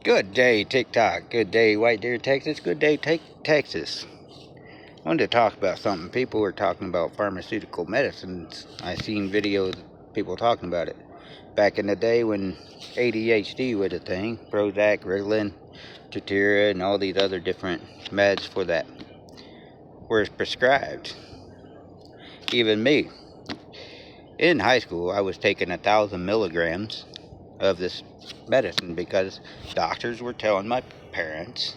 Good day, TikTok. Good day, White Deer, Texas. Good day, Texas. I wanted to talk about something. People were talking about pharmaceutical medicines. I seen videos of people talking about it. Back in the day when ADHD was a thing, Prozac, Ritalin, Tetira, and all these other different meds for that were prescribed. Even me. In high school, I was taking 1,000 milligrams of this medicine because doctors were telling my parents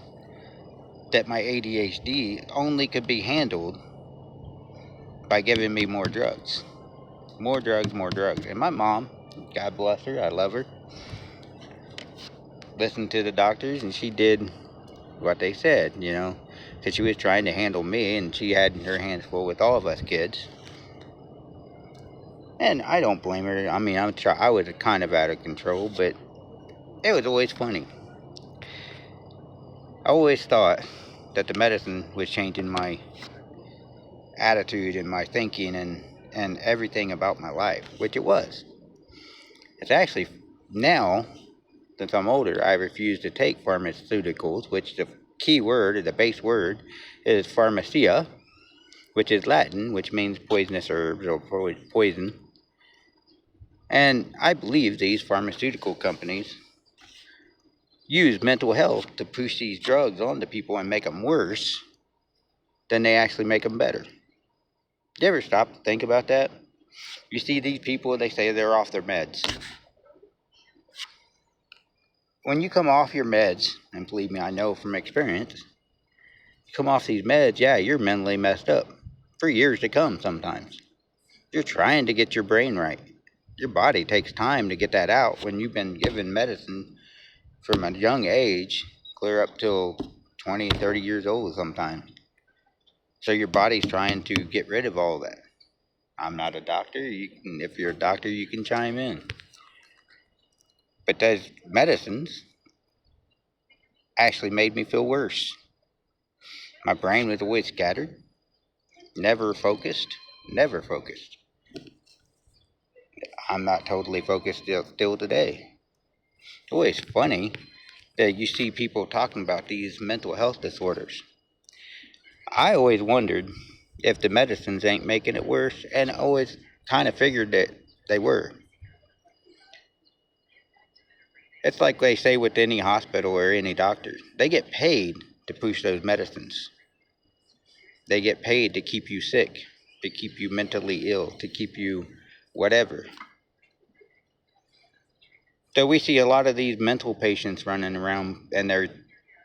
that my ADHD only could be handled by giving me more drugs. More drugs, more drugs. And my mom, God bless her, I love her, listened to the doctors and she did what they said, because she was trying to handle me and she had her hands full with all of us kids. And I don't blame her. I mean, I was kind of out of control, but it was always funny. I always thought that the medicine was changing my attitude and my thinking and everything about my life, which it was. It's actually now, since I'm older, I refuse to take pharmaceuticals, which the key word, or the base word, is pharmacia, which is Latin, which means poisonous herbs or poison. And I believe these pharmaceutical companies use mental health to push these drugs onto people and make them worse than they actually make them better. You ever stop to think about that? You see these people, they say they're off their meds. When you come off your meds, and believe me, I know from experience, you come off these meds, yeah, you're mentally messed up for years to come sometimes. You're trying to get your brain right. Your body takes time to get that out when you've been given medicine from a young age, clear up till 20, 30 years old sometimes. So your body's trying to get rid of all that. I'm not a doctor. If you're a doctor, you can chime in. But those medicines actually made me feel worse. My brain was always scattered, never focused, never focused. I'm not totally focused still today. It's always funny that you see people talking about these mental health disorders. I always wondered if the medicines ain't making it worse, and I always kind of figured that they were. It's like they say with any hospital or any doctor, they get paid to push those medicines. They get paid to keep you sick, to keep you mentally ill, to keep you whatever. So we see a lot of these mental patients running around and they're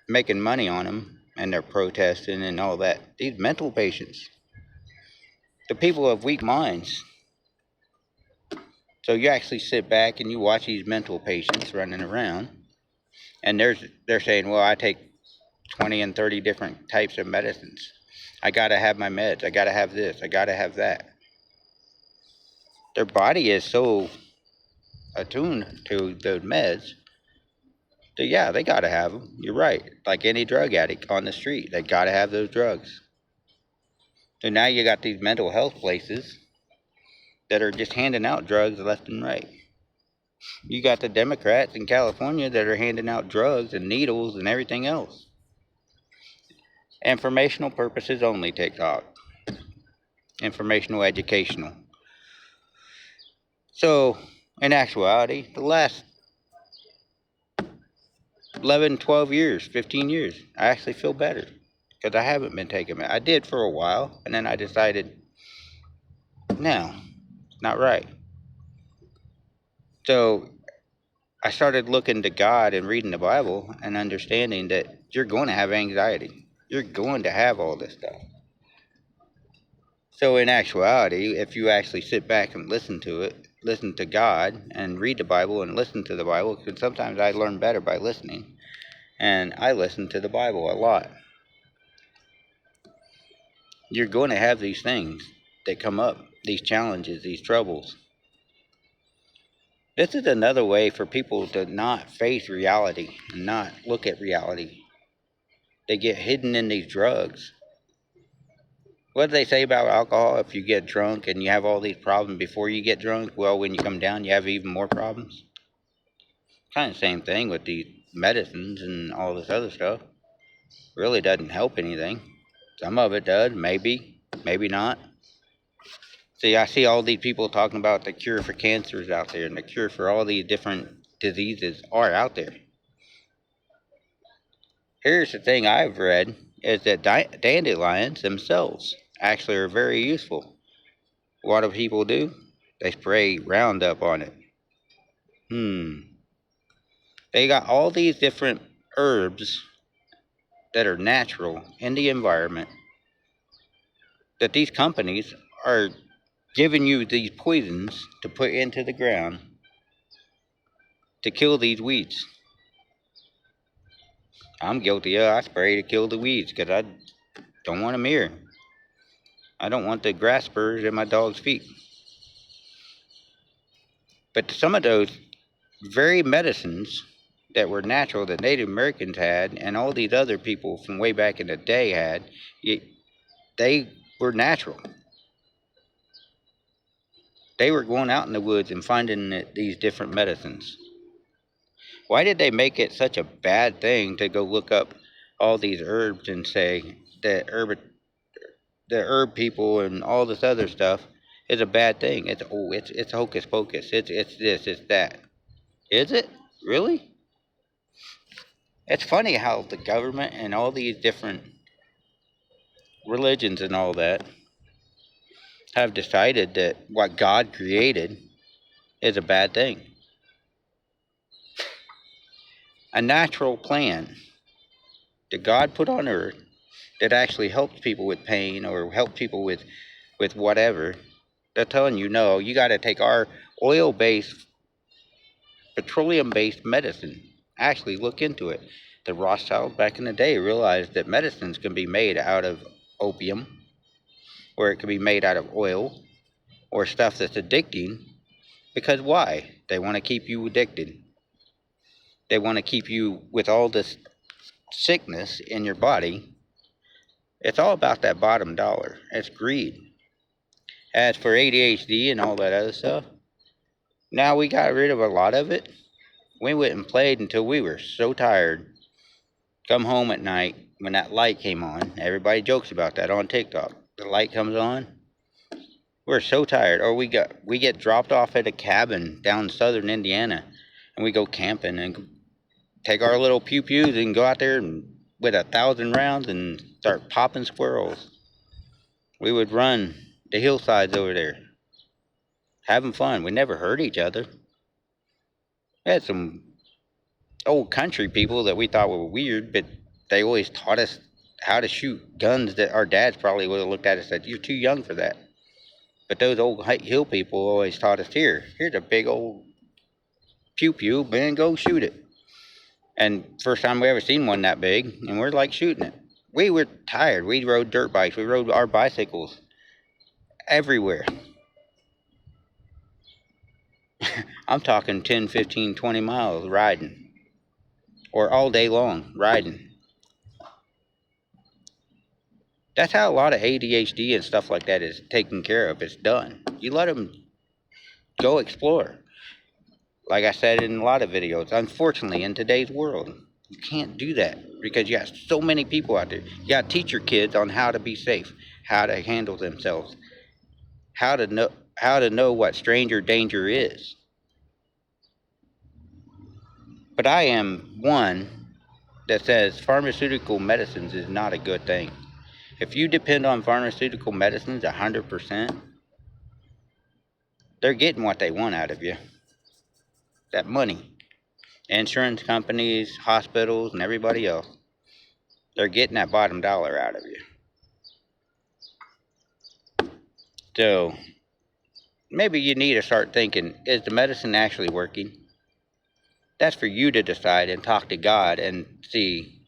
making money on them and they're protesting and all that. These mental patients, the people have weak minds. So you actually sit back and you watch these mental patients running around and they're saying, well, I take 20 and 30 different types of medicines. I got to have my meds. I got to have this. I got to have that. Their body is so attuned to those meds that, yeah, they got to have them. You're right. Like any drug addict on the street, they got to have those drugs. So now you got these mental health places that are just handing out drugs left and right. You got the Democrats in California that are handing out drugs and needles and everything else. Informational purposes only, TikTok. Informational, educational. So, in actuality, the last 11, 12 years, 15 years, I actually feel better because I haven't been taking it. I did for a while, and then I decided, no, it's not right. So, I started looking to God and reading the Bible and understanding that you're going to have anxiety. You're going to have all this stuff. So, in actuality, if you actually sit back and listen to it, listen to God and read the Bible and listen to the Bible, because sometimes I learn better by listening, and I listen to the Bible a lot. You're going to have these things that come up, these challenges, these troubles. This is another way for people to not face reality and not look at reality. They get hidden in these drugs. What do they say about alcohol? If you get drunk and you have all these problems before you get drunk, well, when you come down, you have even more problems. Kind of same thing with these medicines and all this other stuff. Really doesn't help anything. Some of it does, maybe, maybe not. See, I see all these people talking about the cure for cancers out there, and the cure for all these different diseases are out there. Here's the thing I've read is that dandelions themselves actually are very useful. What do people do? They spray Roundup on it. They got all these different herbs that are natural in the environment that these companies are giving you these poisons to put into the ground to kill these weeds. I'm guilty of I spray to kill the weeds because I don't want them here. I don't want the grass spurs in my dog's feet. But some of those very medicines that were natural that Native Americans had and all these other people from way back in the day had, they were natural. They were going out in the woods and finding these different medicines. Why did they make it such a bad thing to go look up all these herbs and say that the herb people and all this other stuff is a bad thing? It's hocus pocus. It's this, it's that. Is it really? It's funny how the government and all these different religions and all that have decided that what God created is a bad thing. A natural plan that God put on earth that actually helps people with pain or help people with whatever, they're telling you, no, you got to take our oil-based, petroleum-based medicine. Actually look into it. The Rothschilds back in the day realized that medicines can be made out of opium, or it can be made out of oil, or stuff that's addicting. Because why? They want to keep you addicted. They want to keep you with all this sickness in your body. It's all about that bottom dollar. It's greed. As for ADHD and all that other stuff, now we got rid of a lot of it. We went and played until we were so tired. Come home at night when that light came on. Everybody jokes about that on TikTok. The light comes on. We're so tired. Or we get dropped off at a cabin down in southern Indiana, and we go camping and take our little pew-pews and go out there and with 1,000 rounds and start popping squirrels. We would run the hillsides over there, having fun. We never hurt each other. We had some old country people that we thought were weird, but they always taught us how to shoot guns that our dads probably would have looked at us and said, you're too young for that. But those old hill people always taught us, here's a big old pew-pew, man, go shoot it. And first time we ever seen one that big, and we're like shooting it. We were tired. We rode dirt bikes. We rode our bicycles everywhere. I'm talking 10, 15, 20 miles riding. Or all day long riding. That's how a lot of ADHD and stuff like that is taken care of. It's done. You let them go explore. Like I said in a lot of videos, unfortunately, in today's world, you can't do that because you got so many people out there. You got to teach your kids on how to be safe, how to handle themselves, how to know what stranger danger is. But I am one that says pharmaceutical medicines is not a good thing. If you depend on pharmaceutical medicines 100%, they're getting what they want out of you. That money. Insurance companies, hospitals, and everybody else. They're getting that bottom dollar out of you. So, maybe you need to start thinking, is the medicine actually working? That's for you to decide and talk to God and see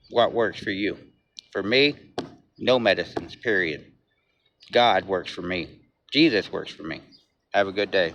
what works for you. For me, no medicines, period. God works for me. Jesus works for me. Have a good day.